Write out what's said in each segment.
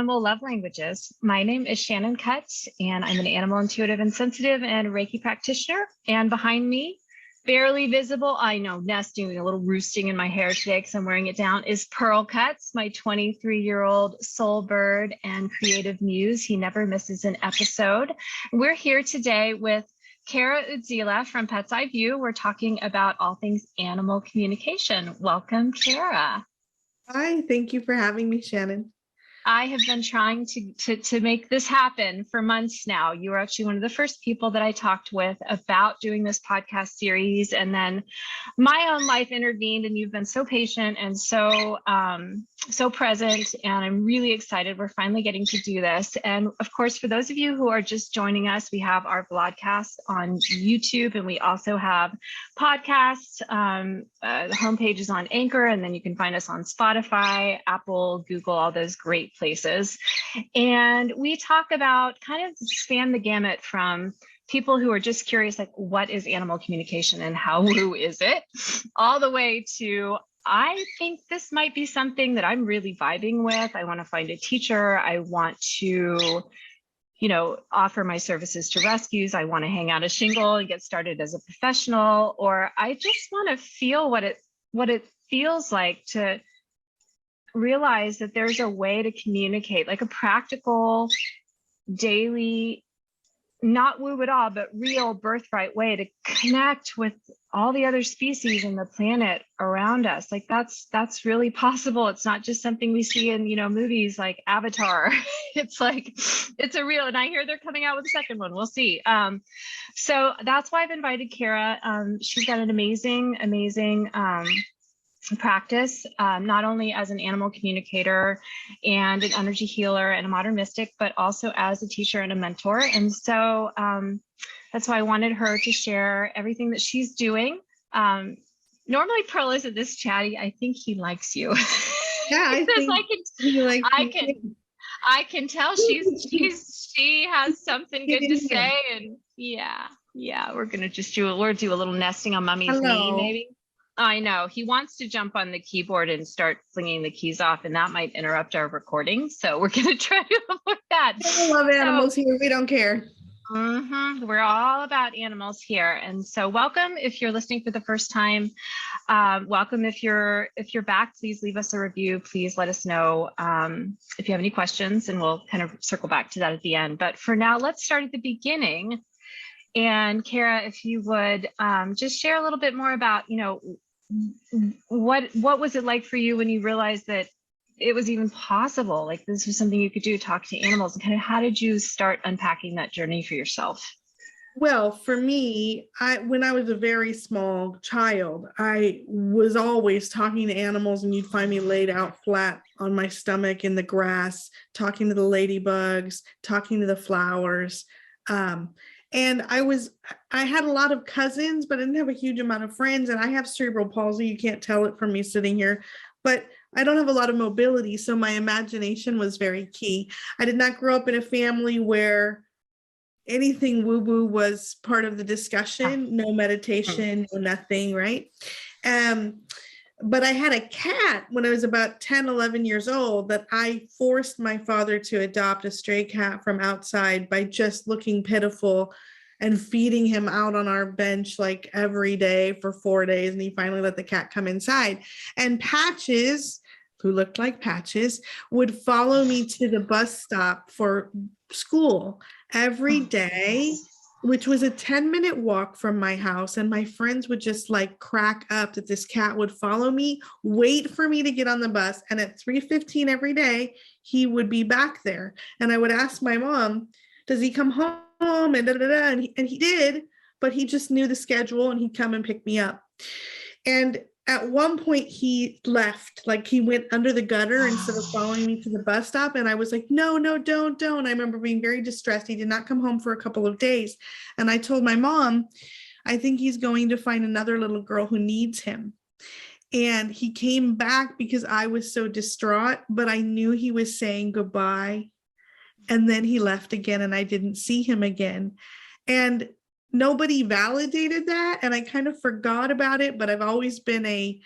Animal Love Languages. My name is Shannon Cutts, and I'm an animal intuitive and sensitive and Reiki practitioner. And behind me, barely visible, I know, nesting, a little roosting in my hair today because I'm wearing it down, is Pearl Cutts, my 23-year-old soul bird and creative muse. He never misses an episode. We're here today with Kara Udziela from Pet's Eye View. We're talking about all things animal communication. Welcome, Kara. Hi, thank you for having me, Shannon. I have been trying to make this happen for months now. You were actually one of the first people that I talked with about doing this podcast series, and then my own life intervened, and you've been so patient and so present, and I'm really excited. We're finally getting to do this. And of course, for those of you who are just joining us, we have our broadcast on YouTube, and we also have podcasts. The homepage is on Anchor, and then you can find us on Spotify, Apple, Google, all those great places. And we talk about, kind of span the gamut from people who are just curious, like, what is animal communication and how woo is it, all the way to, I think this might be something that I'm really vibing with. I want to find a teacher. I want to, offer my services to rescues. I want to hang out a shingle and get started as a professional, or I just want to feel what it feels like to realize that there's a way to communicate, like a practical, daily, not woo at all, but real birthright way to connect with all the other species in the planet around us. Like that's really possible. It's not just something we see in, movies like Avatar. It's like, it's a real, and I hear they're coming out with a second one. We'll see. So that's why I've invited Kara. She's got an amazing practice, not only as an animal communicator and an energy healer and a modern mystic, but also as a teacher and a mentor. And so that's why I wanted her to share everything that she's doing. Normally Pearl isn't this chatty. I think he likes you. Yeah, I think he likes me. I can tell she has something good to say. And yeah, we're gonna do a little nesting on Mummy's knee, maybe. I know he wants to jump on the keyboard and start flinging the keys off, and that might interrupt our recording. So we're going to try to avoid that. I love animals here. We don't care. We're all about animals here. And so welcome if you're listening for the first time. Welcome if you're back. Please leave us a review. Please let us know if you have any questions, and we'll kind of circle back to that at the end. But for now, let's start at the beginning. And Kara, if you would just share a little bit more about, what was it like for you when you realized that it was even possible, like this was something you could do, talk to animals, and kind of how did you start unpacking that journey for yourself? Well, for me, when I was a very small child, I was always talking to animals, and you'd find me laid out flat on my stomach in the grass, talking to the ladybugs, talking to the flowers. And I had a lot of cousins, but I didn't have a huge amount of friends. And I have cerebral palsy. You can't tell it from me sitting here, but I don't have a lot of mobility. So my imagination was very key. I did not grow up in a family where anything woo-woo was part of the discussion. No meditation, no nothing, right? But I had a cat when I was about 10, 11 years old that I forced my father to adopt, a stray cat from outside, by just looking pitiful and feeding him out on our bench like every day for 4 days. And he finally let the cat come inside. And Patches, who looked like Patches, would follow me to the bus stop for school every day, which was a 10-minute walk from my house. And my friends would just like crack up that this cat would follow me, wait for me to get on the bus. And at 3:15 every day, he would be back there. And I would ask my mom, does he come home? And and he did, but he just knew the schedule, and he'd come and pick me up. And at one point he left, like he went under the gutter instead of following me to the bus stop. And I was like, no, don't. I remember being very distressed. He did not come home for a couple of days. And I told my mom, I think he's going to find another little girl who needs him. And he came back because I was so distraught, but I knew he was saying goodbye. And then he left again, and I didn't see him again. And nobody validated that, and I kind of forgot about it, but I've always been a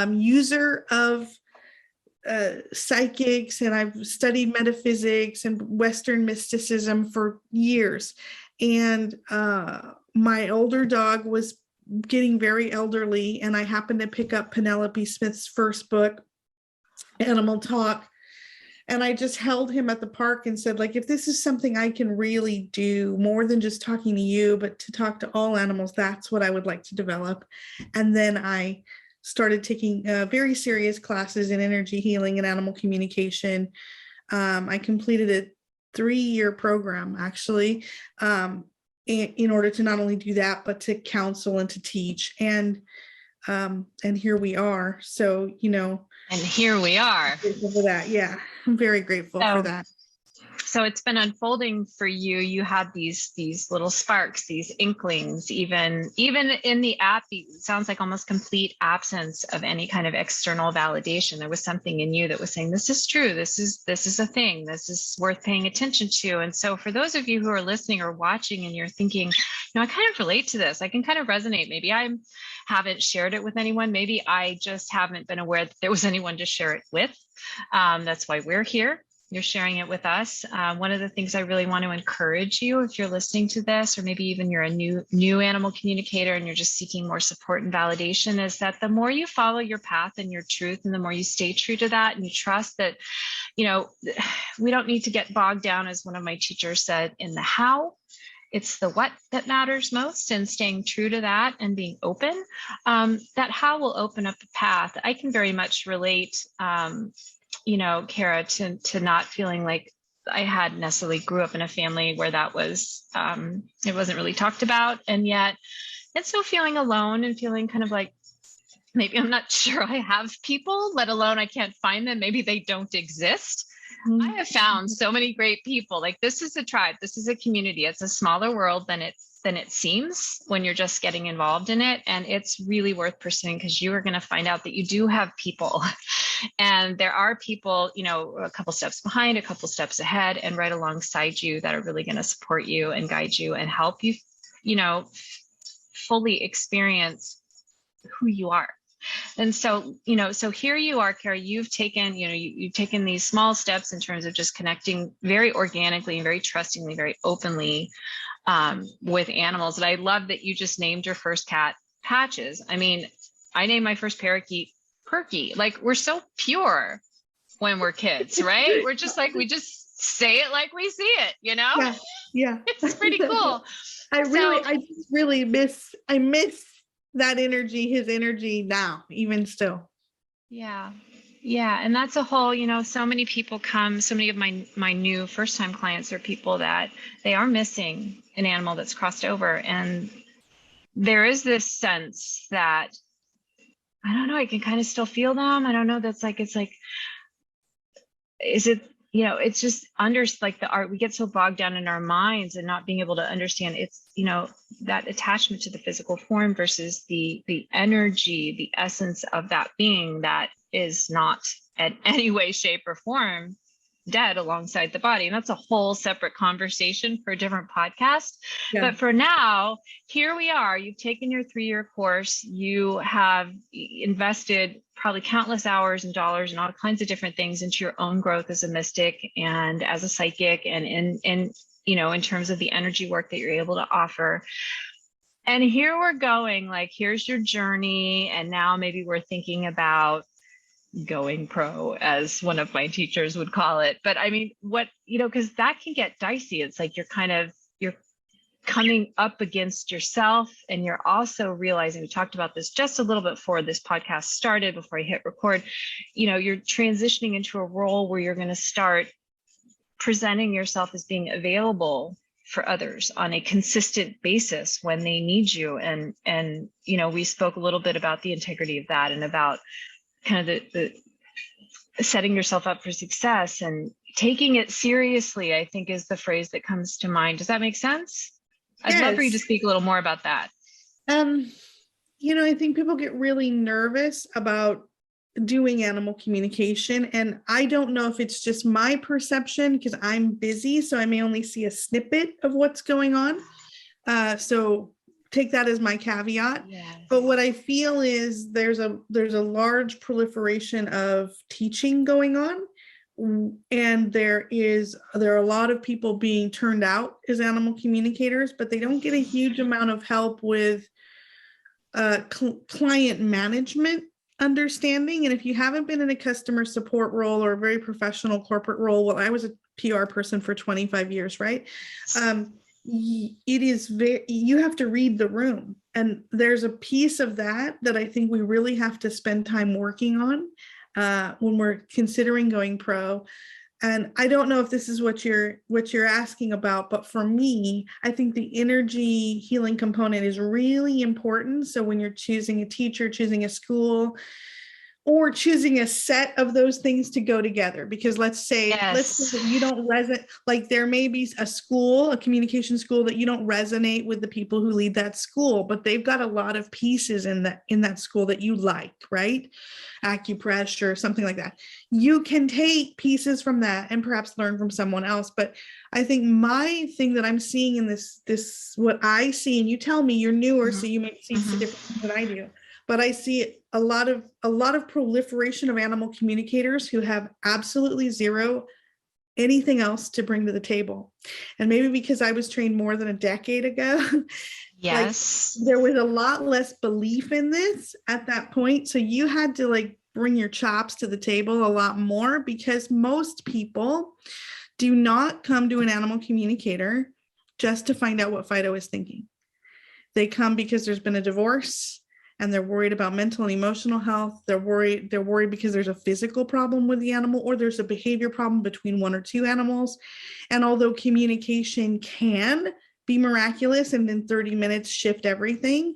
user of psychics, and I've studied metaphysics and Western mysticism for years. And my older dog was getting very elderly, and I happened to pick up Penelope Smith's first book, Animal Talk. And I just held him at the park and said, like, if this is something I can really do more than just talking to you, but to talk to all animals, that's what I would like to develop. And then I started taking very serious classes in energy healing and animal communication. I completed a 3-year program, actually, in order to not only do that, but to counsel and to teach. And here we are. So, and here we are. Grateful for that. Yeah, I'm very grateful for that. So it's been unfolding for you. You had these little sparks, these inklings, even in the app, it sounds like almost complete absence of any kind of external validation. There was something in you that was saying, this is true. This is a thing. This is worth paying attention to. And so for those of you who are listening or watching and you're thinking, I kind of relate to this. I can kind of resonate. Maybe I haven't shared it with anyone. Maybe I just haven't been aware that there was anyone to share it with. That's why we're here. You're sharing it with us. One of the things I really want to encourage you, if you're listening to this, or maybe even you're a new animal communicator and you're just seeking more support and validation, is that the more you follow your path and your truth, and the more you stay true to that, and you trust that, we don't need to get bogged down, as one of my teachers said, in the how. It's the what that matters most, and staying true to that and being open. That how will open up a path. I can very much relate, Kara, to not feeling like I had necessarily grew up in a family where that was, it wasn't really talked about. And yet it's still feeling alone and feeling kind of like, maybe I'm not sure I have people, let alone I can't find them. Maybe they don't exist. Mm-hmm. I have found so many great people. Like, this is a tribe. This is a community. It's a smaller world than it seems when you're just getting involved in it. And it's really worth pursuing, because you are going to find out that you do have people. And there are people, a couple steps behind, a couple steps ahead, and right alongside you that are really going to support you and guide you and help you, fully experience who you are. And so, so here you are, Kara, you've taken, you've taken these small steps in terms of just connecting very organically and very trustingly, very openly with animals. And I love that you just named your first cat Patches. I mean, I named my first parakeet Perky. Like, we're so pure when we're kids, right? We're just like, we just say it like we see it, Yeah. It's pretty cool. I miss that energy, his energy now, even still. Yeah. And that's a whole, so many people come, so many of my new first-time clients are people that they are missing an animal that's crossed over. And there is this sense that, I don't know, I can kind of still feel them. I don't know. Is it, it's just like the art, we get so bogged down in our minds and not being able to understand it's, that attachment to the physical form versus the energy, the essence of that being that is not in any way, shape, or form dead alongside the body. And that's a whole separate conversation for a different podcast. Yeah. But for now, here we are. You've taken your 3-year course. You have invested probably countless hours and dollars and all kinds of different things into your own growth as a mystic and as a psychic, and in terms of the energy work that you're able to offer. And here we're going, like, here's your journey. And now maybe we're thinking about going pro, as one of my teachers would call it. But I mean, because that can get dicey. It's like you're coming up against yourself, and you're also realizing, we talked about this just a little bit before this podcast started, before I hit record, you're transitioning into a role where you're going to start presenting yourself as being available for others on a consistent basis when they need you. And we spoke a little bit about the integrity of that, and about kind of the setting yourself up for success and taking it seriously, I think, is the phrase that comes to mind. Does that make sense? I'd love for you to speak a little more about that. I think people get really nervous about doing animal communication. And I don't know if it's just my perception, because I'm busy, so I may only see a snippet of what's going on. So take that as my caveat. Yes. But what I feel is there's a large proliferation of teaching going on. And there are a lot of people being turned out as animal communicators, but they don't get a huge amount of help with client management understanding. And if you haven't been in a customer support role or a very professional corporate role, well, I was a PR person for 25 years, right? It is you have to read the room. And there's a piece of that I think we really have to spend time working on when we're considering going pro. And I don't know if this is what you're asking about, but for me, I think the energy healing component is really important. So when you're choosing a teacher, choosing a school, or choosing a set of those things to go together, because let's say that you don't resonate, like there may be a communication school that you don't resonate with the people who lead that school, but they've got a lot of pieces in that school that you like, right? Acupressure, something like that. You can take pieces from that and perhaps learn from someone else. But I think my thing that I'm seeing in this what I see, and you tell me you're newer, so you may see different things than I do. But I see a lot of proliferation of animal communicators who have absolutely zero anything else to bring to the table. And maybe because I was trained more than a decade ago, yes, like, there was a lot less belief in this at that point. So you had to like bring your chops to the table a lot more, because most people do not come to an animal communicator just to find out what Fido is thinking. They come because there's been a divorce, and they're worried about mental and emotional health. They're worried because there's a physical problem with the animal, or there's a behavior problem between one or two animals. And although communication can be miraculous and in 30 minutes shift everything,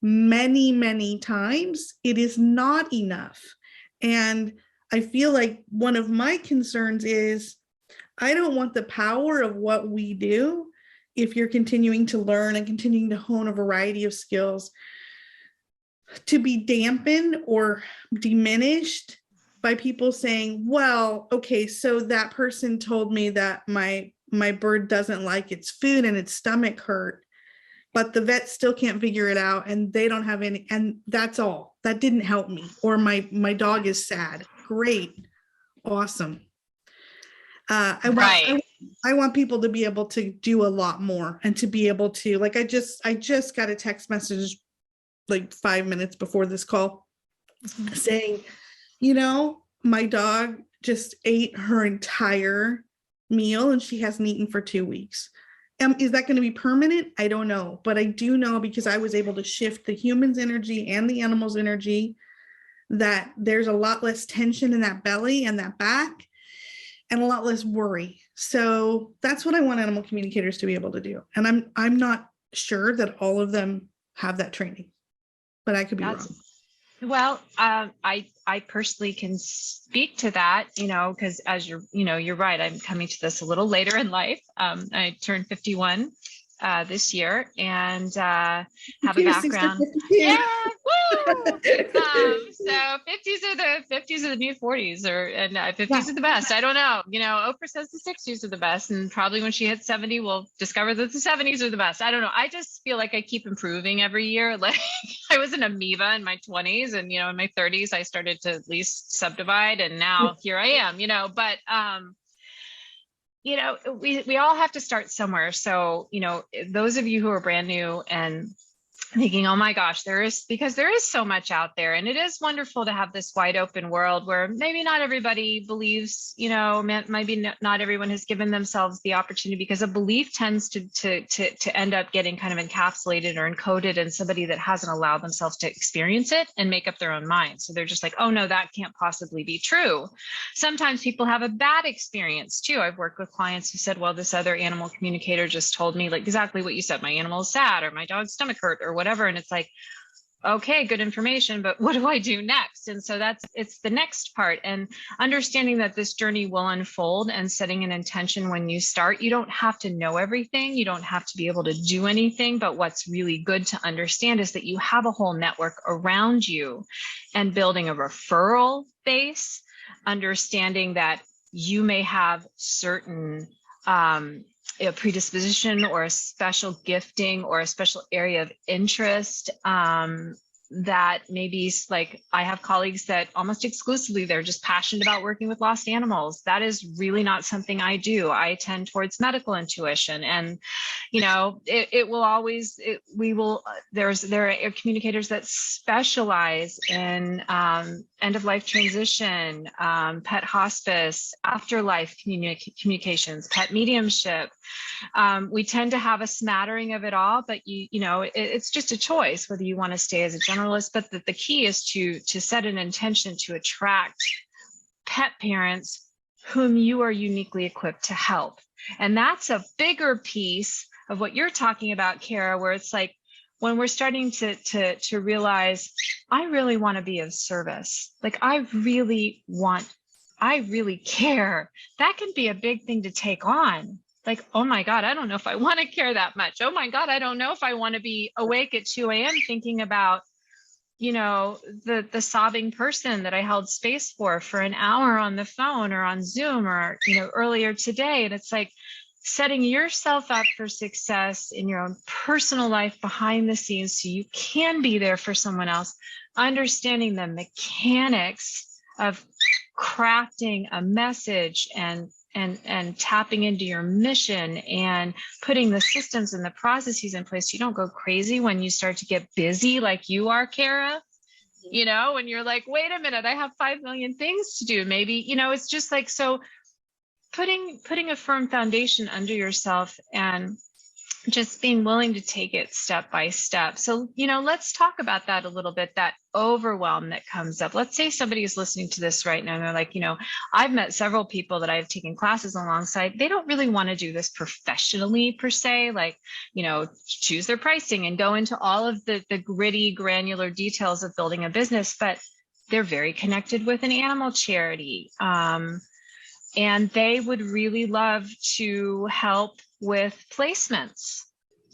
many, many times it is not enough. And I feel like one of my concerns is I don't want the power of what we do, if you're continuing to learn and continuing to hone a variety of skills, to be dampened or diminished by people saying, well, okay, so that person told me that my bird doesn't like its food and its stomach hurt, but the vet still can't figure it out, and they don't have any, and that's all. That didn't help me. Or my dog is sad. Great. Awesome. I want people to be able to do a lot more, and to be able to, like, I just got a text message like 5 minutes before this call saying, my dog just ate her entire meal and she hasn't eaten for 2 weeks. Is that going to be permanent? I don't know. But I do know, because I was able to shift the human's energy and the animal's energy, that there's a lot less tension in that belly and that back, and a lot less worry. So that's what I want animal communicators to be able to do. And I'm not sure that all of them have that training, but I could be wrong. Well, I personally can speak to that, because as you're right. I'm coming to this a little later in life. I turned 51 this year, and have a background. Yeah, woo! So 50s are the new 40s, and 50s are the best. I don't know. Oprah says the 60s are the best, and probably when she hits 70, we'll discover that the 70s are the best. I don't know. I just feel like I keep improving every year. Like, I was an amoeba in my 20s, and in my 30s, I started to at least subdivide, and now here I am. But we all have to start somewhere. So, those of you who are brand new and thinking, oh my gosh, there is so much out there, and it is wonderful to have this wide open world where maybe not everybody believes, maybe not everyone has given themselves the opportunity, because a belief tends to end up getting kind of encapsulated or encoded in somebody that hasn't allowed themselves to experience it and make up their own mind. So they're just like, oh no, that can't possibly be true. Sometimes people have a bad experience too. I've worked with clients who said, well, this other animal communicator just told me like exactly what you said, my animal is sad, or my dog's stomach hurt, or whatever. And it's like, okay, good information, but what do I do next? And so it's the next part, and understanding that this journey will unfold, and setting an intention when you start. You don't have to know everything. You don't have to be able to do anything, but what's really good to understand is that you have a whole network around you, and building a referral base, understanding that you may have certain a predisposition or a special gifting or a special area of interest, that maybe like I have colleagues that almost exclusively they're just passionate about working with lost animals. That is really not something I do. I tend towards medical intuition, and it will always, there are communicators that specialize in end of life transition, pet hospice, afterlife communications, pet mediumship. We tend to have a smattering of it all, but it's just a choice whether you want to stay as a generalist. But the key is to set an intention to attract pet parents whom you are uniquely equipped to help. And that's a bigger piece of what you're talking about, Kara, where it's like when we're starting to realize, I really want to be of service. Like I really care. That can be a big thing to take on. Like, oh my God, I don't know if I want to care that much. Oh my God, I don't know if I want to be awake at 2 a.m. thinking about, the sobbing person that I held space for an hour on the phone or on Zoom or, earlier today. And it's like setting yourself up for success in your own personal life behind the scenes so you can be there for someone else, understanding the mechanics of crafting a message and tapping into your mission and putting the systems and the processes in place so you don't go crazy when you start to get busy like you are, Kara. When you're like, wait a minute, I have 5 million things to do. Maybe, it's just like, so putting a firm foundation under yourself and just being willing to take it step by step. So, let's talk about that a little bit, that overwhelm that comes up. Let's say somebody is listening to this right now and they're like, I've met several people that I've taken classes alongside. They don't really want to do this professionally per se, like, choose their pricing and go into all of the gritty, granular details of building a business, but they're very connected with an animal charity. And they would really love to help with placements,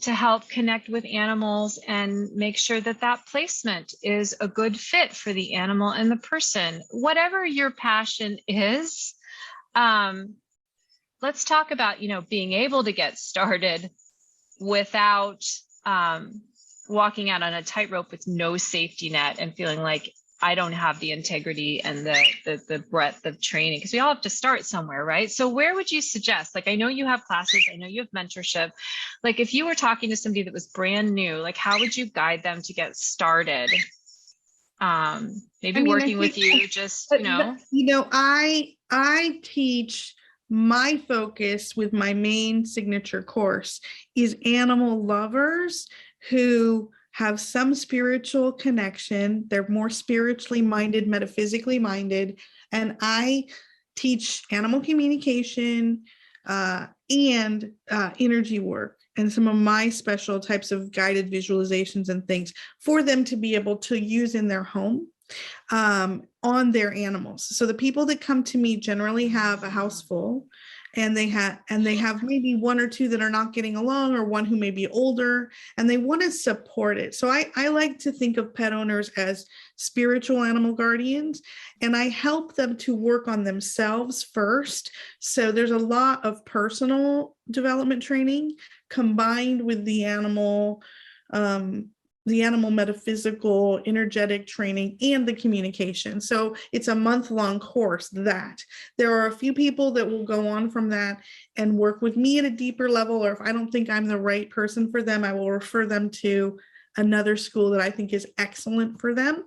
to help connect with animals and make sure that that placement is a good fit for the animal and the person. Whatever your passion is, let's talk about, being able to get started without walking out on a tightrope with no safety net and feeling like I don't have the integrity and the breadth of training, because we all have to start somewhere, right? So where would you suggest? Like, I know you have classes, I know you have mentorship. Like if you were talking to somebody that was brand new, like how would you guide them to get started? Maybe working with you, just, I teach, my focus with my main signature course is animal lovers who have some spiritual connection. They're more spiritually minded, metaphysically minded. And I teach animal communication and energy work and some of my special types of guided visualizations and things for them to be able to use in their home on their animals. So the people that come to me generally have a house full, and they have maybe one or two that are not getting along, or one who may be older, and they want to support it. So I like to think of pet owners as spiritual animal guardians, and I help them to work on themselves first. So there's a lot of personal development training combined with the animal metaphysical, energetic training, and the communication. So it's a month-long course. That there are a few people that will go on from that and work with me at a deeper level, or if I don't think I'm the right person for them, I will refer them to another school that I think is excellent for them.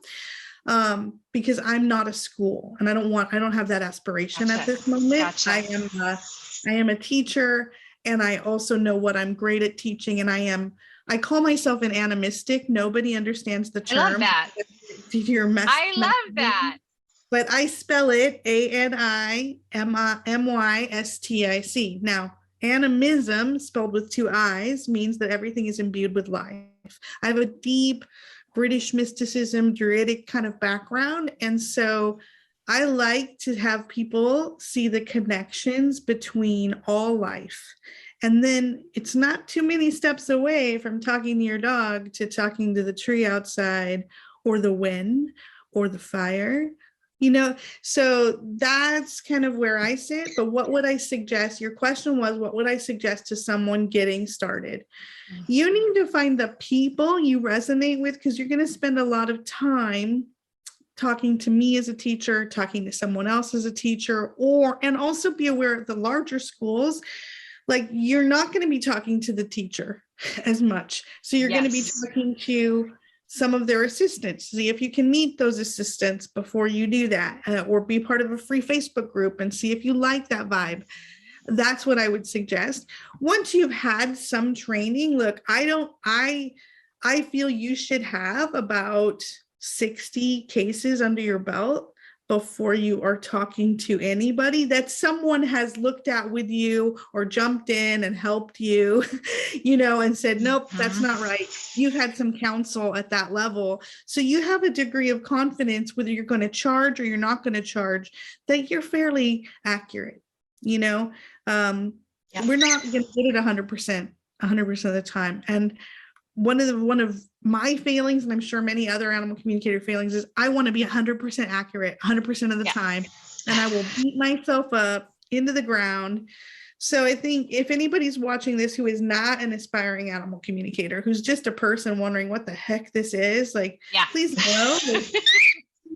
Because I'm not a school, and I don't have that aspiration at this moment. Gotcha. I am a teacher, and I also know what I'm great at teaching, and I call myself an animistic. Nobody understands the term. I love that. I love that. But I spell it ANIMYSTIC. Now, animism, spelled with 2 I's, means that everything is imbued with life. I have a deep British mysticism, Druidic kind of background. And so I like to have people see the connections between all life. And then it's not too many steps away from talking to your dog to talking to the tree outside, or the wind, or the fire, So that's kind of where I sit. But what would I suggest? Your question was, what would I suggest to someone getting started? You need to find the people you resonate with, because you're going to spend a lot of time talking to me as a teacher, talking to someone else as a teacher, and also be aware of the larger schools. Like, you're not going to be talking to the teacher as much. So you're going to be talking to some of their assistants. See if you can meet those assistants before you do that, or be part of a free Facebook group and see if you like that vibe. That's what I would suggest. Once you've had some training, look, I feel you should have about 60 cases under your belt before you are talking to anybody that someone has looked at with you or jumped in and helped you, and said, nope, that's not right. You've had some counsel at that level. So you have a degree of confidence, whether you're going to charge or you're not going to charge, that you're fairly accurate. We're not going to get it 100% of the time. And one of my failings, and I'm sure many other animal communicator failings, is I want to be 100% accurate 100% of the time, and I will beat myself up into the ground. So I think if anybody's watching this who is not an aspiring animal communicator, who's just a person wondering what the heck this is, please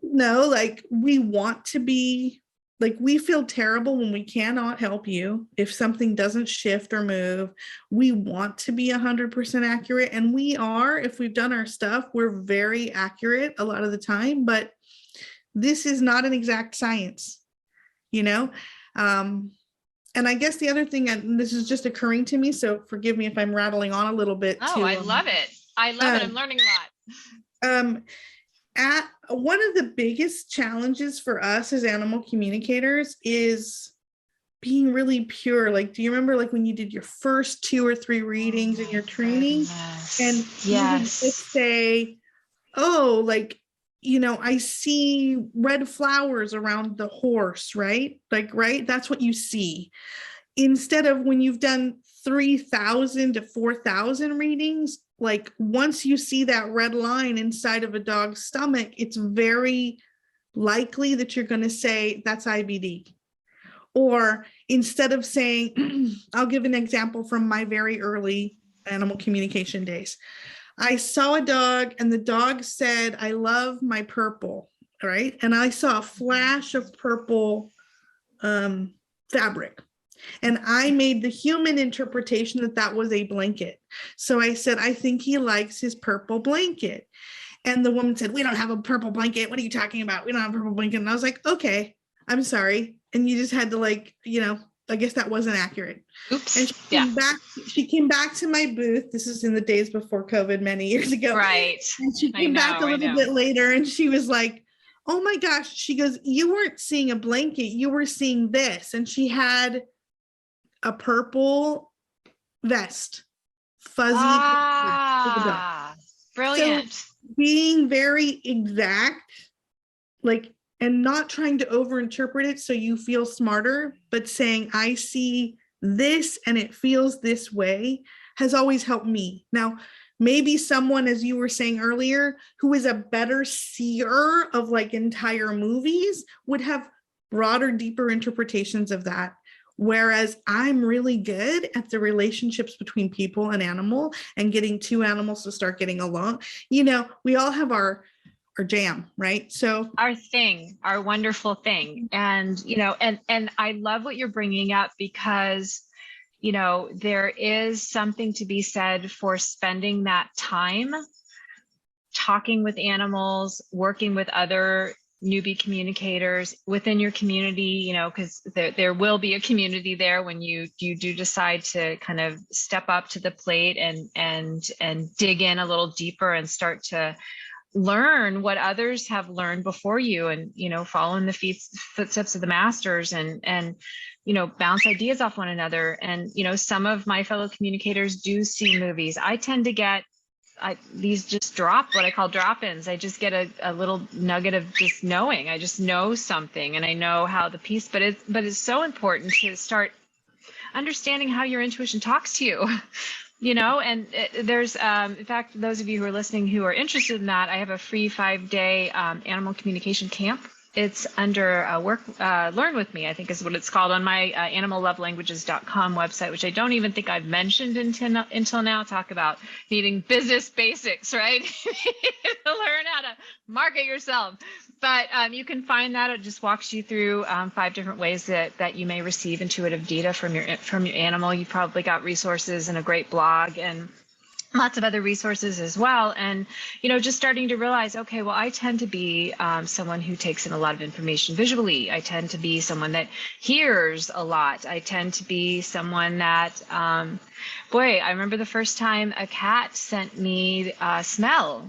know, we want to be, we feel terrible when we cannot help you. If something doesn't shift or move, we want to be 100% accurate. And we are, if we've done our stuff, we're very accurate a lot of the time, but this is not an exact science, And I guess the other thing, and this is just occurring to me, so forgive me if I'm rattling on a little bit. I love it. I'm learning a lot. One of the biggest challenges for us as animal communicators is being really pure. Do you remember when you did your first 2 or 3 readings in your training, and you would just say, I see red flowers around the horse, right? Right? That's what you see. Instead of when you've done 3,000 to 4,000 readings, once you see that red line inside of a dog's stomach, it's very likely that you're going to say that's IBD. Or instead of saying, I'll give an example from my very early animal communication days. I saw a dog and the dog said, I love my purple, right? And I saw a flash of purple fabric. And I made the human interpretation that was a blanket. So I said, I think he likes his purple blanket. And the woman said, we don't have a purple blanket. What are you talking about? We don't have a purple blanket. And I was like, okay, I'm sorry. And you just had to I guess that wasn't accurate. Oops. And she came back to my booth. This is in the days before COVID many years ago. Right. And she came back a little bit later and she was like, oh my gosh. She goes, you weren't seeing a blanket. You were seeing this. And she had a purple vest, fuzzy. Brilliant. So being very exact, and not trying to overinterpret it so you feel smarter, but saying, I see this and it feels this way, has always helped me. Now, maybe someone, as you were saying earlier, who is a better seer of entire movies would have broader, deeper interpretations of that. Whereas I'm really good at the relationships between people and animal and getting 2 animals to start getting along. We all have our jam, right? So our thing, our wonderful thing. And, and I love what you're bringing up because, there is something to be said for spending that time talking with animals, working with other newbie communicators within your community, because there will be a community there when you do decide to kind of step up to the plate and dig in a little deeper and start to learn what others have learned before you, and follow in the footsteps of the masters, and bounce ideas off one another. And some of my fellow communicators do see movies. I tend to get these just what I call drop-ins. I just get a little nugget of just knowing. I just know something, and I know how the piece. But it's so important to start understanding how your intuition talks to you. And there's, in fact, those of you who are listening who are interested in that, I have a free 5-day animal communication camp It's under Learn With Me, I think is what it's called, on my animallovelanguages.com website, which I don't even think I've mentioned until now. Talk about needing business basics, right? To learn how to market yourself. But you can find that. It just walks you through 5 different ways that you may receive intuitive data from your animal. You probably got resources and a great blog and lots of other resources as well. And, just starting to realize, okay, well, I tend to be someone who takes in a lot of information visually. I tend to be someone that hears a lot. I tend to be someone that, I remember the first time a cat sent me a smell.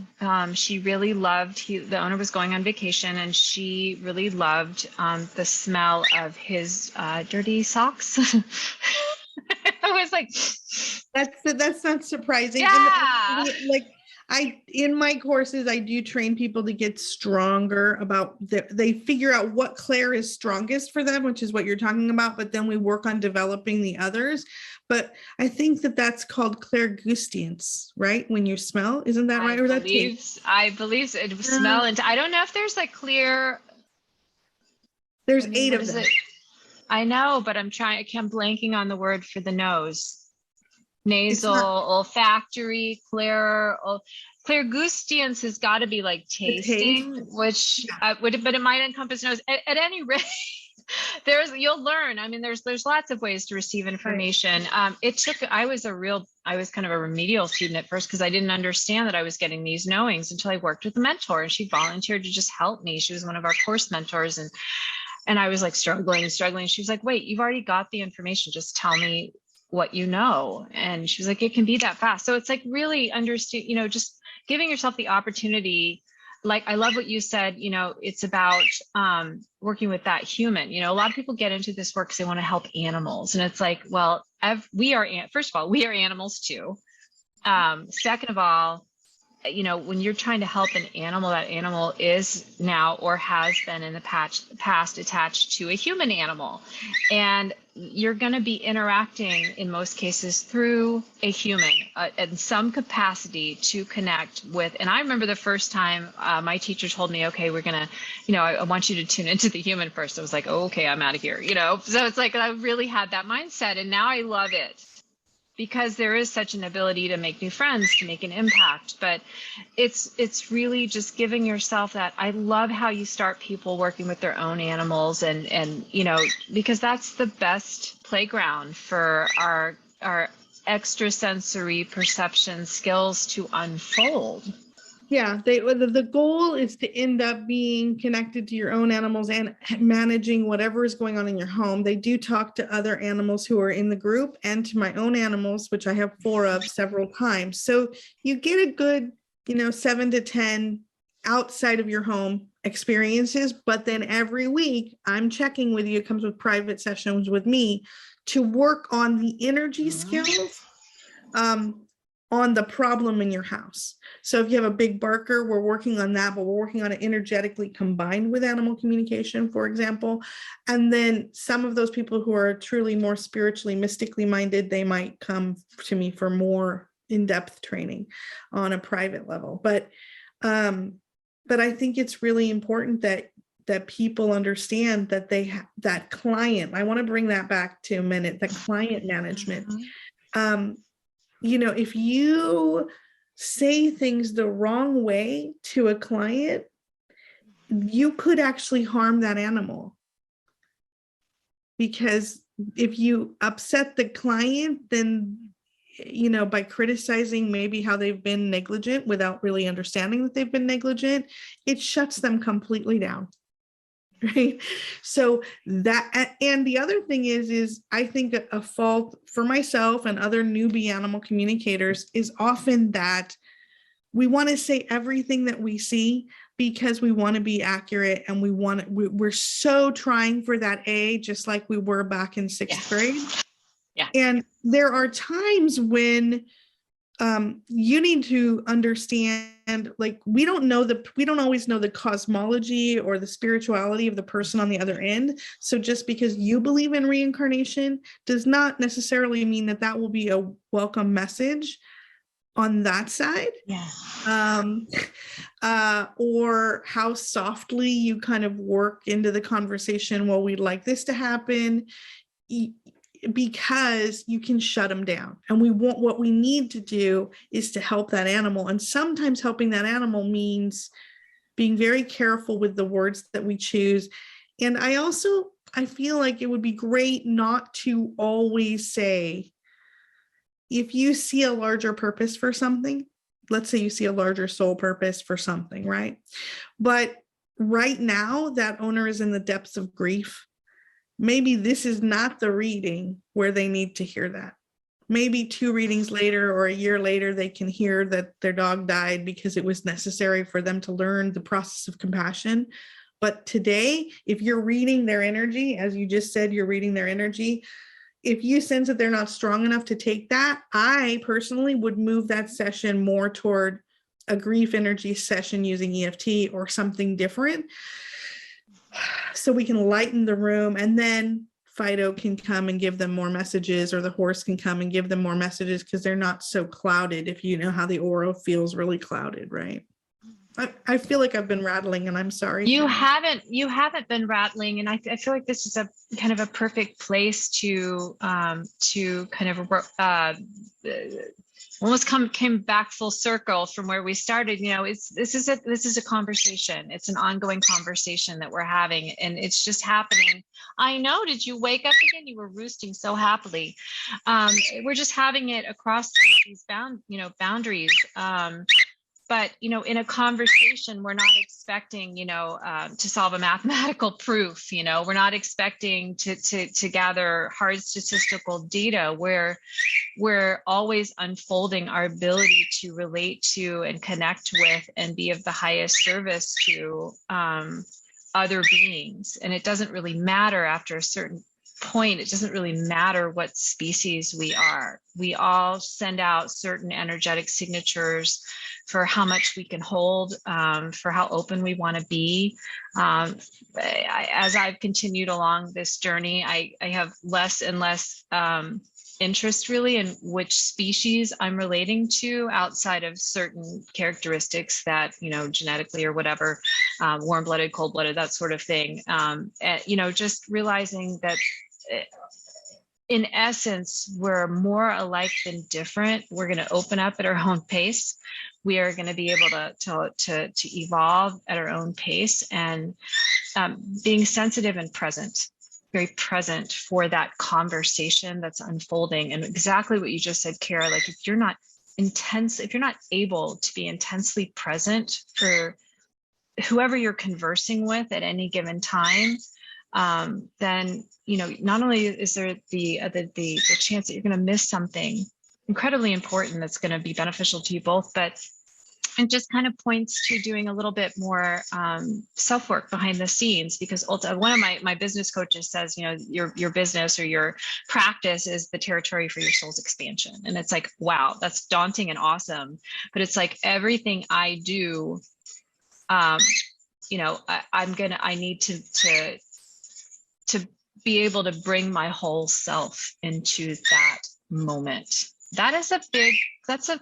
She really loved, the owner was going on vacation, and she really loved the smell of his dirty socks. I was like, that's not surprising. yeah. In my courses, I do train people to get stronger about they figure out what clair is strongest for them, which is what you're talking about. But then we work on developing the others. But I think that's called clairgustance, right? When you smell, isn't that right? Or that taste? I believe so. It smell, and I don't know if there's like clear. There's 8 of them. I know, but I'm blanking on the word for the nose. Nasal, olfactory, clairgustance has got to be like tasting, which but it might encompass nose. At any rate, you'll learn. I mean, there's lots of ways to receive information. Right. I was kind of a remedial student at first because I didn't understand that I was getting these knowings until I worked with a mentor, and she volunteered to just help me. She was one of our course mentors, and I was like struggling. She was like, wait, you've already got the information. Just tell me what you know. And she was like, it can be that fast. So it's like really understand, just giving yourself the opportunity. Like, I love what you said, it's about working with that human. A lot of people get into this work because they want to help animals. And it's like, well, first of all, we are animals too. Second of all, when you're trying to help an animal, that animal is now or has been in the past attached to a human animal. And you're going to be interacting in most cases through a human in some capacity to connect with. And I remember the first time my teacher told me, okay, we're going to, I want you to tune into the human first. I was like, oh, okay, I'm out of here, So it's like I really had that mindset, and now I love it. Because there is such an ability to make new friends, to make an impact. But it's really just giving yourself that. I love how you start people working with their own animals, and because that's the best playground for our extrasensory perception skills to unfold. Yeah, the goal is to end up being connected to your own animals and managing whatever is going on in your home. They do talk to other animals who are in the group and to my own animals, which I have 4 of several times. So you get a good, 7 to 10 outside of your home experiences. But then every week I'm checking with you. It comes with private sessions with me to work on the energy skills. On the problem in your house. So if you have a big barker, we're working on that, but we're working on it energetically combined with animal communication, for example. And then some of those people who are truly more spiritually, mystically minded, they might come to me for more in-depth training on a private level. But I think it's really important that people understand that that client, I want to bring that back to a minute, the client management. If you say things the wrong way to a client, you could actually harm that animal. Because if you upset the client, then, by criticizing maybe how they've been negligent without really understanding that they've been negligent, it shuts them completely down. Right. So that, and the other thing is I think a fault for myself and other newbie animal communicators is often that we want to say everything that we see because we want to be accurate, and we're so trying for that A, just like we were back in 6th grade. Yeah. And there are times when you need to understand, like, we don't always know the cosmology or the spirituality of the person on the other end. So just because you believe in reincarnation does not necessarily mean that will be a welcome message on that side. Yeah. Or how softly you kind of work into the conversation, well, we'd like this to happen, because you can shut them down. And what we need to do is to help that animal. And sometimes helping that animal means being very careful with the words that we choose. And I feel like it would be great not to always say, if you see a larger purpose for something, let's say you see a larger soul purpose for something, right? But right now, that owner is in the depths of grief. Maybe this is not the reading where they need to hear that. Maybe 2 readings later or a year later, they can hear that their dog died because it was necessary for them to learn the process of compassion. But today, if you're reading their energy, as you just said, you're reading their energy, if you sense that they're not strong enough to take that, I personally would move that session more toward a grief energy session using EFT or something different, so we can lighten the room, and then Fido can come and give them more messages, or the horse can come and give them more messages, because they're not so clouded. If you know how the aura feels really clouded, right? I feel like I've been rattling, and I'm sorry. You haven't been rattling, and I feel like this is a kind of a perfect place to kind of almost came back full circle from where we started. You know, this is a conversation. It's an ongoing conversation that we're having, and it's just happening. I know. Did you wake up again? You were roosting so happily. We're just having it across these boundaries. But, you know, in a conversation, we're not expecting, you know, to solve a mathematical proof. You know, we're not expecting to gather hard statistical data. We're always unfolding our ability to relate to and connect with and be of the highest service to other beings. And it doesn't really matter after a certain point. It doesn't really matter what species we are. We all send out certain energetic signatures for how much we can hold, for how open we want to be. As I've continued along this journey, I have less and less interest really in which species I'm relating to, outside of certain characteristics that, you know, genetically or whatever, warm-blooded, cold-blooded, that sort of thing. You know, just realizing that in essence, we're more alike than different. We're going to open up at our own pace. We are going to be able to evolve at our own pace, and being sensitive and present, very present for that conversation that's unfolding. And exactly what you just said, Kara, like if you're not able to be intensely present for whoever you're conversing with at any given time, then, you know, not only is there the chance that you're going to miss something incredibly important that's going to be beneficial to you both, but it just kind of points to doing a little bit more self-work behind the scenes, because one of my business coaches says, you know, your business or your practice is the territory for your soul's expansion. And it's like, wow, that's daunting and awesome. But it's like everything I do, you know, I need to be able to bring my whole self into that moment. That is that's a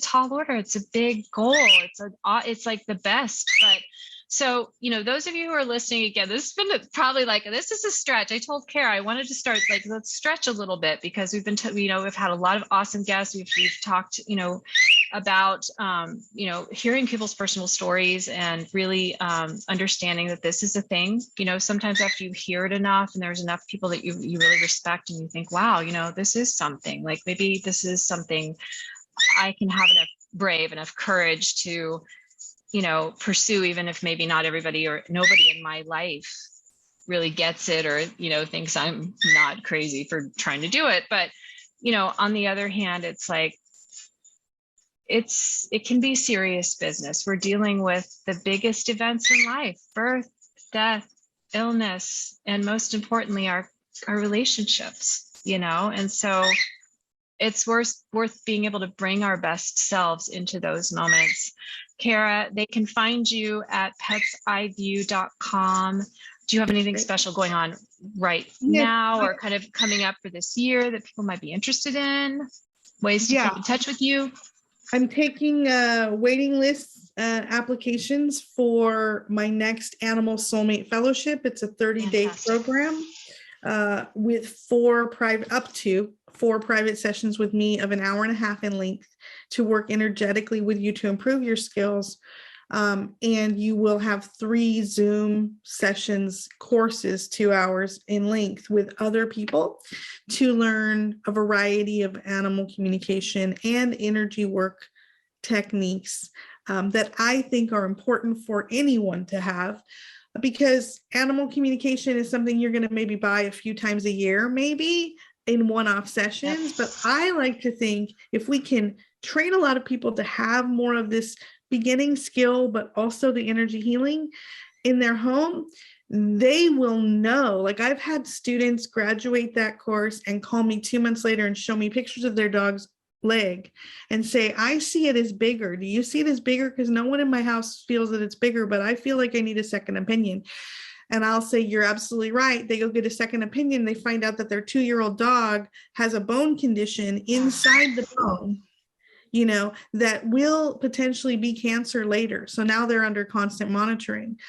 tall order. It's a big goal. It's like the best. But so, you know, those of you who are listening again, this has been probably like, this is a stretch. I told Kara, I wanted to start like, let's stretch a little bit, because we've been, you know, we've had a lot of awesome guests. We've talked, you know, about, you know, hearing people's personal stories and really understanding that this is a thing. You know, sometimes after you hear it enough and there's enough people that you really respect and you think, wow, you know, this is something, like maybe this is something I can have enough courage to, you know, pursue, even if maybe not everybody or nobody in my life really gets it, or, you know, thinks I'm not crazy for trying to do it. But, you know, on the other hand, it's like, it can be serious business. We're dealing with the biggest events in life: birth, death, illness, and most importantly, our relationships, you know? And so it's worth being able to bring our best selves into those moments. Kara, they can find you at petseyeview.com. Do you have anything special going on right now, or kind of coming up for this year that people might be interested in? Ways to keep in touch with you? I'm taking waiting list applications for my next Animal Soulmate Fellowship. It's a 30-day program with up to four private sessions with me of an hour and a half in length to work energetically with you to improve your skills. And you will have 3 Zoom sessions, courses, 2 hours in length with other people to learn a variety of animal communication and energy work techniques that I think are important for anyone to have, because animal communication is something you're going to maybe buy a few times a year, maybe in one-off sessions. But I like to think if we can train a lot of people to have more of this beginning skill, but also the energy healing in their home, they will know. Like, I've had students graduate that course and call me 2 months later and show me pictures of their dog's leg and say, I see it as bigger. Do you see it as bigger? Because no one in my house feels that it's bigger, but I feel like I need a second opinion. And I'll say, you're absolutely right. They go get a second opinion. They find out that their 2-year-old dog has a bone condition inside the bone, that will potentially be cancer later. So now they're under constant monitoring.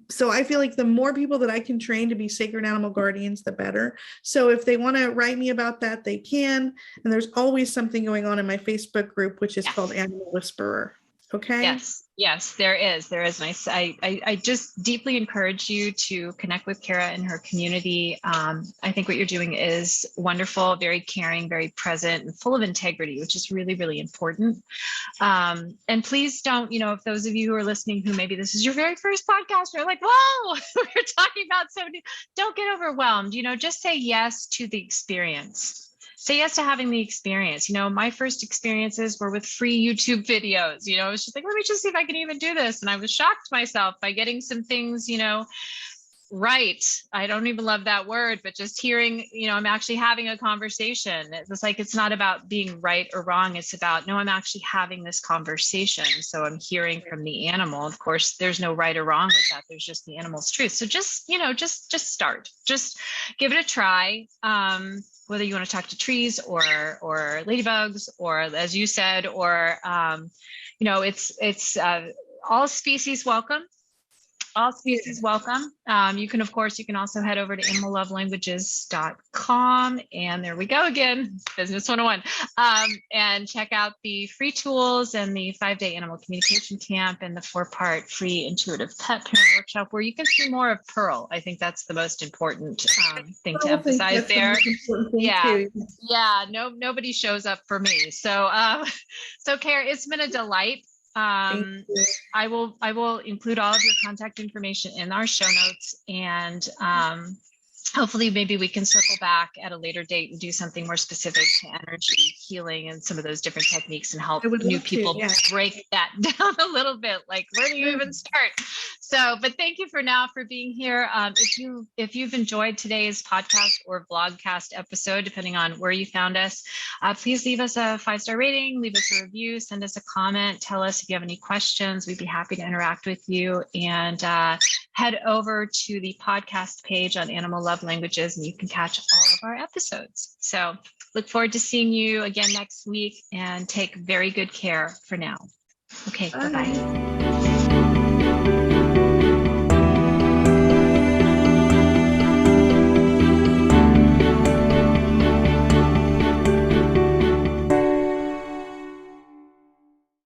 So I feel like the more people that I can train to be sacred animal guardians, the better. So if they want to write me about that, they can. And there's always something going on in my Facebook group, which is called Animal Whisperer. Okay. Yes, there is. And I just deeply encourage you to connect with Kara and her community. I think what you're doing is wonderful, very caring, very present, and full of integrity, which is really, really important. And please don't, if those of you who are listening, who maybe this is your very first podcast, you're like, whoa, we're talking about somebody, don't get overwhelmed, just say yes to the experience. Say yes to having the experience. My first experiences were with free YouTube videos. It was just like, let me just see if I can even do this. And I was shocked myself by getting some things, right. I don't even love that word, but just hearing, I'm actually having a conversation. It's like, it's not about being right or wrong. It's about, no, I'm actually having this conversation. So I'm hearing from the animal. Of course, there's no right or wrong with that. There's just the animal's truth. So just, just start, just give it a try. Whether you want to talk to trees or ladybugs, or as you said, or, it's all species welcome. All species welcome. You can also head over to animallovelanguages.com, and there we go again, Business 101, and check out the free tools and the 5-day animal communication camp and the 4-part free intuitive pet parent workshop, where you can see more of Pearl. I think that's the most important thing to emphasize there. Nobody shows up for me. So Kara, it's been a delight. I will include all of your contact information in our show notes, and hopefully maybe we can circle back at a later date and do something more specific to energy healing and some of those different techniques, and help new people break that down a little bit. Like, where do you even start? So, but thank you for being here. If you've enjoyed today's podcast or vlogcast episode, depending on where you found us, please leave us a 5-star rating, leave us a review, send us a comment, tell us if you have any questions. We'd be happy to interact with you, and head over to the podcast page on Animal Love Languages, and you can catch all of our episodes. So look forward to seeing you again next week, and take very good care for now. Okay, bye-bye.